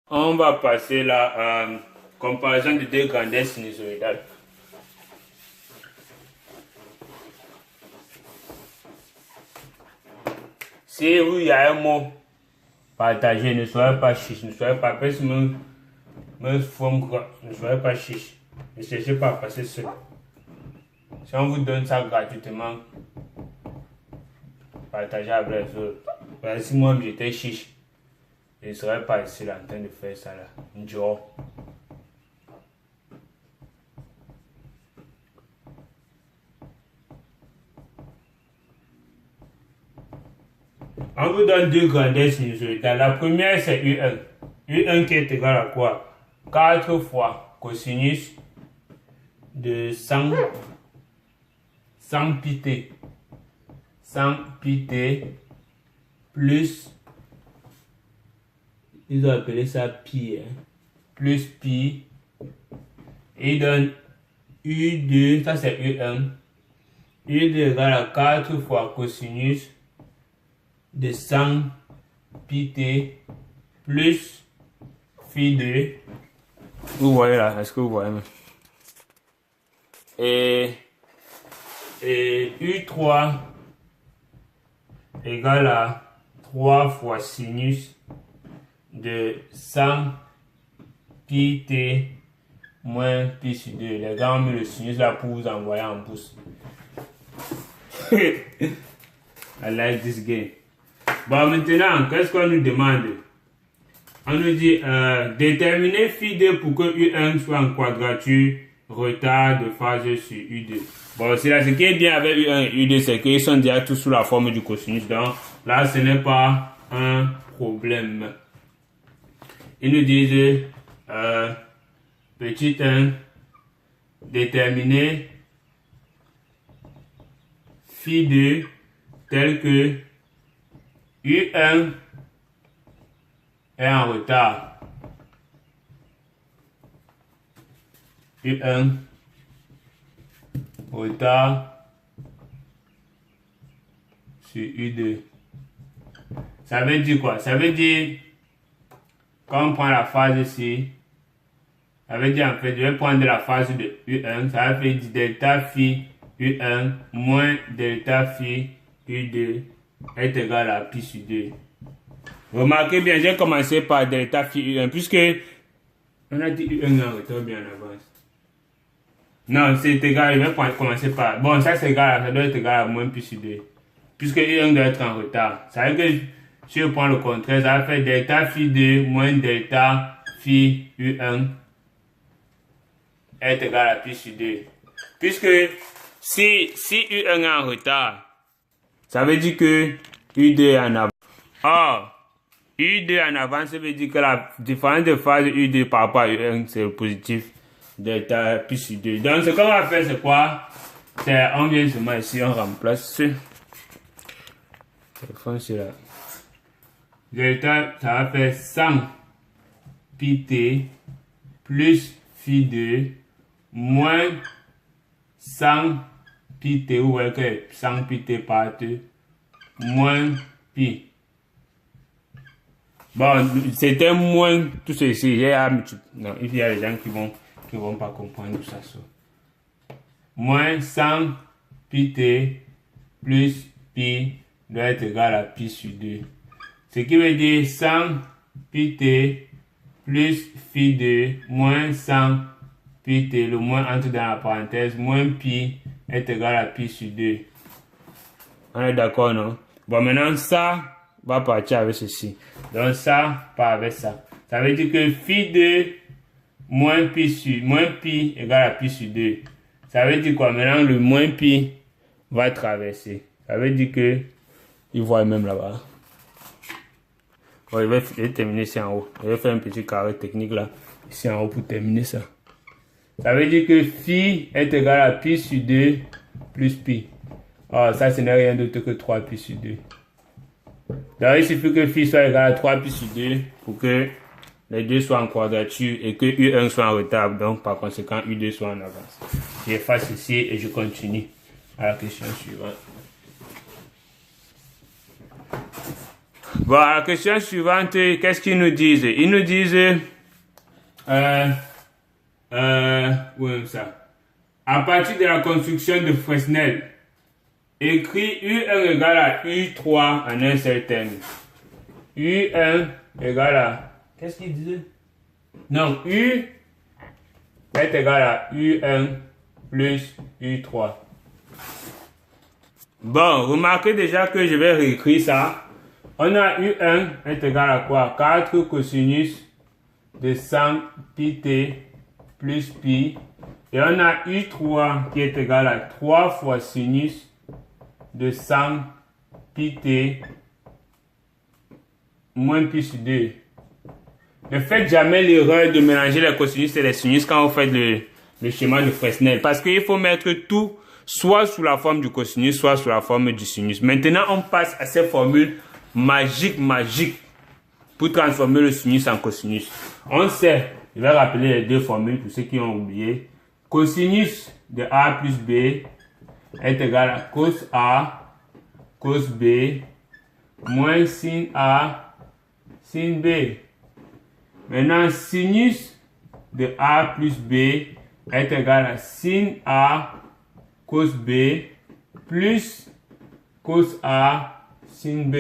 On va passer la comparaison de deux grandeurs sinusoïdales. Si vous y a un mot, partagez, ne soyez pas chiche, ne soyez pas parce me forme quoi, ne soyez pas chiche, ne cherchez pas à passer seul. Si on vous donne ça gratuitement, partagez avec les autres. Parce que si moi j'étais chiche, je ne serais pas ici là, en train de faire ça là. Njoo. On vous donne deux grandeurs sinusoïdales. La première c'est U1. U1 qui est égal à quoi? 4 fois cosinus de 100 pi. 100 pi plus, ils ont appelé ça pi, hein, plus pi, et il donne U2, ça c'est U1, U2 égale à 4 fois cosinus de 100 pi plus phi 2. Vous voyez là, est-ce que vous voyez? Et U3 égale à 3 fois sinus de 100 pi moins pi sur 2. Les gars ont mis le sinus là pour vous envoyer en pouce. I like this game. Bon, maintenant, qu'est-ce qu'on nous demande? On nous dit déterminer phi 2 pour que U1 soit en quadrature retard de phase sur U2. Bon, c'est là, ce qui est bien avec U1 et U2, c'est qu'ils sont déjà tous sous la forme du cosinus. Donc là, ce n'est pas un problème. Ils nous disent petit 1, déterminer phi 2 tel que U1 est en retard. U1 retard sur U2. Ça veut dire quoi? Ça veut dire, quand on prend la phase ici, ça veut dire en fait, je vais prendre la phase de U1, ça va faire delta phi U1 moins delta phi U2 est égal à pi sur 2. Remarquez bien, j'ai commencé par delta phi U1, puisque on a dit U1 en retard bien en avance. Non, c'est égal, je vais commencer par... Bon, ça c'est égal, ça doit être égal à moins pi sur 2. Puisque U1 doit être en retard. Ça veut dire que si je prends le contraire, ça va faire delta phi 2 moins delta phi U1 est égal à pi sur 2. Puisque si U1 est en retard, ça veut dire que U2 est en avance. Or, U2 en avance, ça veut dire que la différence de phase U2 par rapport à U1, c'est le positif delta pi sur 2. Donc, ce qu'on va faire, c'est quoi? On vient seulement ici, on remplace ce téléphone, c'est là. Delta, ça va faire 100 pi plus phi 2 moins 100 pi, vous voyez que 100 pi par 2 moins pi. Bon, c'était moins tout ceci. Non, il y a des gens qui vont pas comprendre tout ça. Moins 100 pi plus pi doit être égal à pi sur 2. Ce qui veut dire 100 pi plus phi 2 moins 100 pi, le moins entre dans la parenthèse, moins pi est égal à pi sur 2. On est d'accord, non? Bon, maintenant, ça va partir avec ceci. Donc, ça part avec ça. Ça veut dire que phi 2 moins pi égale à pi sur 2. Ça veut dire quoi? Maintenant, le moins pi va traverser. Ça veut dire que, il voit même là-bas. Bon, je vais terminer ici en haut. Je vais faire un petit carré technique là, ici en haut pour terminer ça. Ça veut dire que phi est égal à pi sur 2 plus pi. Alors, ça, ce n'est rien d'autre que 3 pi sur 2. Donc, il suffit que phi soit égal à 3 pi sur 2 pour que les deux soient en quadrature et que U1 soit en retard. Donc, par conséquent, U2 soit en avance. J'efface ici et je continue à la question suivante. Bon, la question suivante, qu'est-ce qu'ils nous disent? Ils nous disent, où est ça? À partir de la construction de Fresnel, écrit U1 égale à U3 en un seul terme. U1 égale à, qu'est-ce qu'il disait? Non, U est égal à U1 plus U3. Bon, remarquez déjà que je vais réécrire ça. On a U1 est égal à quoi? 4 cosinus de 100 pi t plus pi. Et on a U3 qui est égal à 3 fois sinus de 100 pi t moins pi sur 2. Ne faites jamais l'erreur de mélanger les cosinus et les sinus quand vous faites le schéma de Fresnel. Parce qu'il faut mettre tout soit sous la forme du cosinus, soit sous la forme du sinus. Maintenant, on passe à ces formules magiques pour transformer le sinus en cosinus. On sait, je vais rappeler les deux formules pour ceux qui ont oublié. Cosinus de A plus B est égal à cos A, cos B, moins sin A, sin B. Maintenant, sinus de A plus B est égal à sin A, cos B, plus cos A, sin B.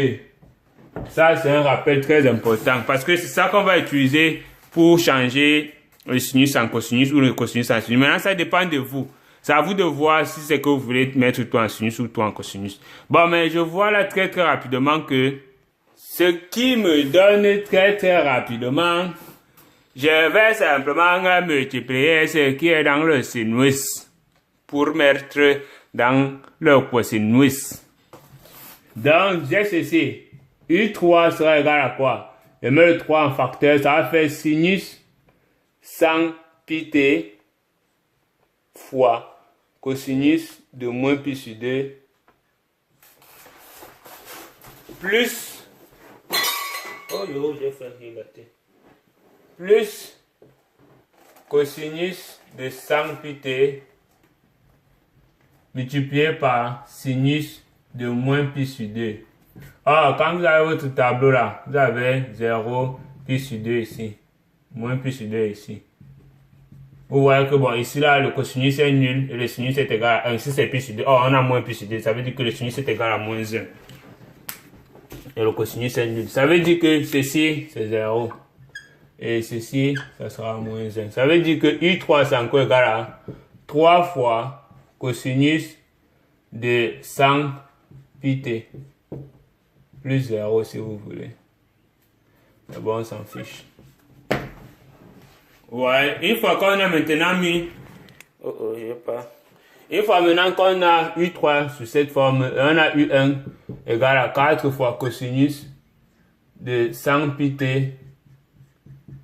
Ça, c'est un rappel très important parce que c'est ça qu'on va utiliser pour changer le sinus en cosinus ou le cosinus en sinus. Maintenant, ça dépend de vous. C'est à vous de voir si c'est que vous voulez mettre tout en sinus ou tout en cosinus. Bon, mais je vois là très rapidement que ce qui me donne très rapidement, je vais simplement multiplier ce qui est dans le sinus pour mettre dans le cosinus. Donc, j'ai ceci. U3 sera égal à quoi? Je mets le 3 en facteur, ça va faire sinus 100 pi t fois cosinus de moins pi sur 2 plus j'ai fait rigoter. Plus cosinus de 100 pi t multiplié par sinus de moins pi sur 2. Ah, quand vous avez votre tableau là, vous avez 0 pi sur 2 ici, moins pi sur 2 ici. Vous voyez que bon, ici là, le cosinus est nul et le sinus est égal à 1. Ici c'est pi sur 2. Oh, on a moins pi sur 2. Ça veut dire que le sinus est égal à moins 1. Et le cosinus est nul. Ça veut dire que ceci, c'est 0. Et ceci, ça sera moins 1. Ça veut dire que U3, c'est encore égal à 3 fois cosinus de 100 pi t. Plus 0 si vous voulez. Mais bon, on s'en fiche. Ouais, une fois qu'on a maintenant mis... Une fois maintenant qu'on a U3 sous cette forme, on a U1 égal à 4 fois cosinus de 100 pi t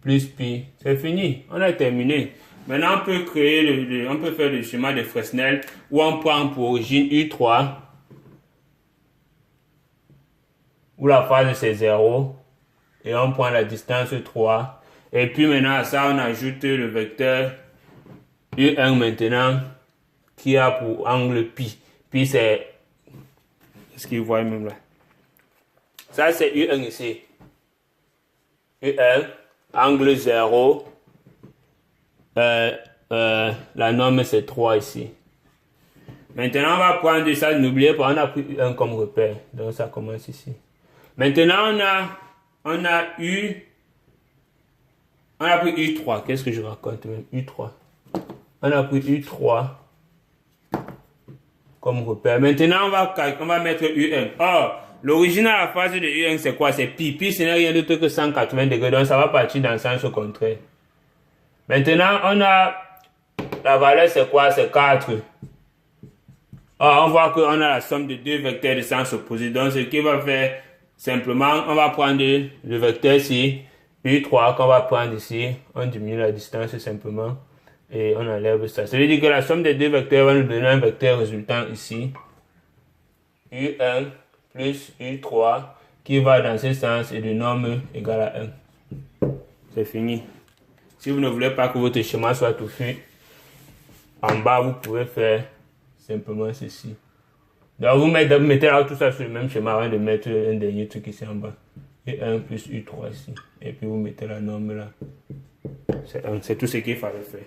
plus pi. C'est fini, on a terminé. Maintenant, on peut créer on peut faire le schéma de Fresnel où on prend pour origine U3 où la phase c'est 0 et on prend la distance 3 et puis maintenant à ça on ajoute le vecteur U1 maintenant qui a pour angle pi. Pi c'est ce qu'il voit même là. Ça c'est U1 ici. U1 angle 0 la norme c'est 3 ici. Maintenant on va prendre ça, n'oubliez pas on a pris U1 comme repère donc ça commence ici. Maintenant, on a pris U3. Qu'est-ce que je raconte même? U3. On a pris U3 comme repère. Maintenant, on va mettre U1. Or, l'origine à la phase de U1, c'est quoi? C'est pi. Pi, ce n'est rien d'autre que 180 degrés. Donc, ça va partir dans le sens contraire. Maintenant, on a la valeur, c'est quoi? C'est 4. Or, on voit qu'on a la somme de deux vecteurs de sens opposé. Donc, ce qui va faire... Simplement, on va prendre le vecteur ici, U3 qu'on va prendre ici, on diminue la distance simplement et on enlève ça. Ça veut dire que la somme des deux vecteurs va nous donner un vecteur résultant ici, U1 plus U3 qui va dans ce sens et de norme égale à 1. C'est fini. Si vous ne voulez pas que votre schéma soit touffu, en bas vous pouvez faire simplement ceci. Donc vous mettez là tout ça sur le même schéma avant de mettre un dernier truc ici en bas. et 1 plus U3 ici. Et puis vous mettez la norme là. C'est tout ce qu'il fallait faire.